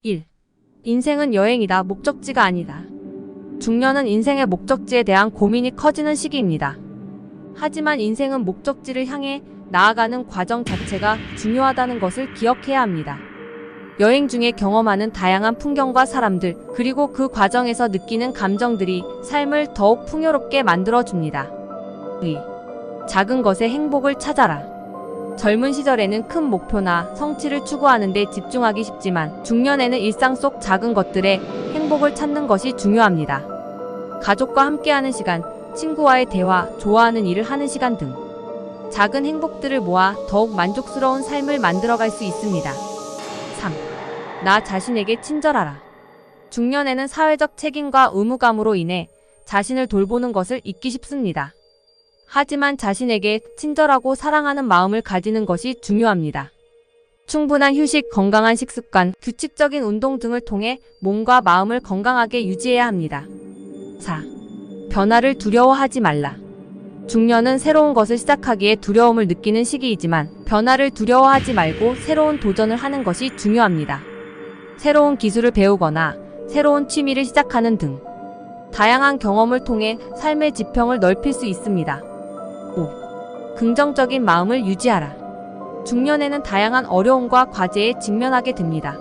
1. 인생은 여행이다. 목적지가 아니다. 중년은 인생의 목적지에 대한 고민이 커지는 시기입니다. 하지만 인생은 목적지를 향해 나아가는 과정 자체가 중요하다는 것을 기억해야 합니다. 여행 중에 경험하는 다양한 풍경과 사람들, 그리고 그 과정에서 느끼는 감정들이 삶을 더욱 풍요롭게 만들어줍니다. 2. 작은 것에 행복을 찾아라. 젊은 시절에는 큰 목표나 성취를 추구하는 데 집중하기 쉽지만 중년에는 일상 속 작은 것들에 행복을 찾는 것이 중요합니다. 가족과 함께하는 시간, 친구와의 대화, 좋아하는 일을 하는 시간 등 작은 행복들을 모아 더욱 만족스러운 삶을 만들어갈 수 있습니다. 3. 나 자신에게 친절하라. 중년에는 사회적 책임과 의무감으로 인해 자신을 돌보는 것을 잊기 쉽습니다. 하지만 자신에게 친절하고 사랑하는 마음을 가지는 것이 중요합니다. 충분한 휴식, 건강한 식습관, 규칙적인 운동 등을 통해 몸과 마음을 건강하게 유지해야 합니다. 4. 변화를 두려워하지 말라. 중년은 새로운 것을 시작하기에 두려움을 느끼는 시기이지만 변화를 두려워하지 말고 새로운 도전을 하는 것이 중요합니다. 새로운 기술을 배우거나 새로운 취미를 시작하는 등 다양한 경험을 통해 삶의 지평을 넓힐 수 있습니다. 5. 긍정적인 마음을 유지하라. 중년에는 다양한 어려움과 과제에 직면하게 됩니다.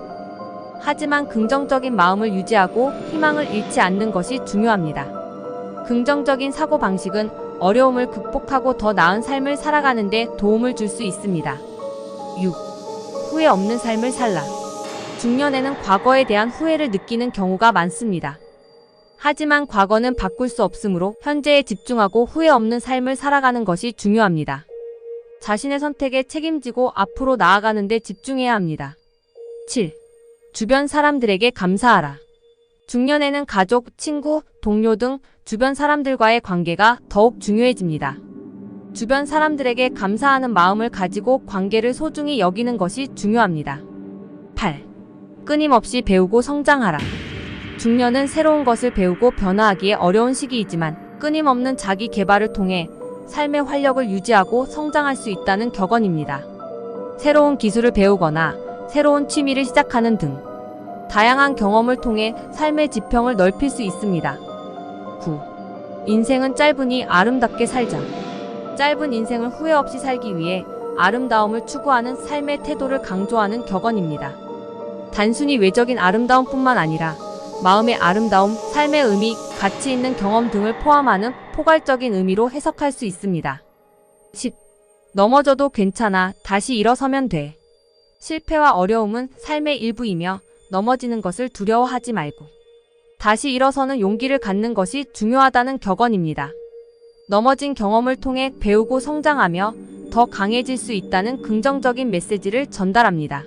하지만 긍정적인 마음을 유지하고 희망을 잃지 않는 것이 중요합니다. 긍정적인 사고방식은 어려움을 극복하고 더 나은 삶을 살아가는 데 도움을 줄 수 있습니다. 6. 후회 없는 삶을 살라. 중년에는 과거에 대한 후회를 느끼는 경우가 많습니다. 하지만 과거는 바꿀 수 없으므로 현재에 집중하고 후회 없는 삶을 살아가는 것이 중요합니다. 자신의 선택에 책임지고 앞으로 나아가는 데 집중해야 합니다. 7. 주변 사람들에게 감사하라. 중년에는 가족, 친구, 동료 등 주변 사람들과의 관계가 더욱 중요해집니다. 주변 사람들에게 감사하는 마음을 가지고 관계를 소중히 여기는 것이 중요합니다. 8. 끊임없이 배우고 성장하라. 중년은 새로운 것을 배우고 변화하기에 어려운 시기이지만 끊임없는 자기 개발을 통해 삶의 활력을 유지하고 성장할 수 있다는 격언입니다. 새로운 기술을 배우거나 새로운 취미를 시작하는 등 다양한 경험을 통해 삶의 지평을 넓힐 수 있습니다. 9. 인생은 짧으니 아름답게 살자. 짧은 인생을 후회 없이 살기 위해 아름다움을 추구하는 삶의 태도를 강조하는 격언입니다. 단순히 외적인 아름다움뿐만 아니라 마음의 아름다움, 삶의 의미, 가치 있는 경험 등을 포함하는 포괄적인 의미로 해석할 수 있습니다. 10. 넘어져도 괜찮아. 다시 일어서면 돼. 실패와 어려움은 삶의 일부이며 넘어지는 것을 두려워하지 말고 다시 일어서는 용기를 갖는 것이 중요하다는 격언입니다. 넘어진 경험을 통해 배우고 성장하며 더 강해질 수 있다는 긍정적인 메시지를 전달합니다.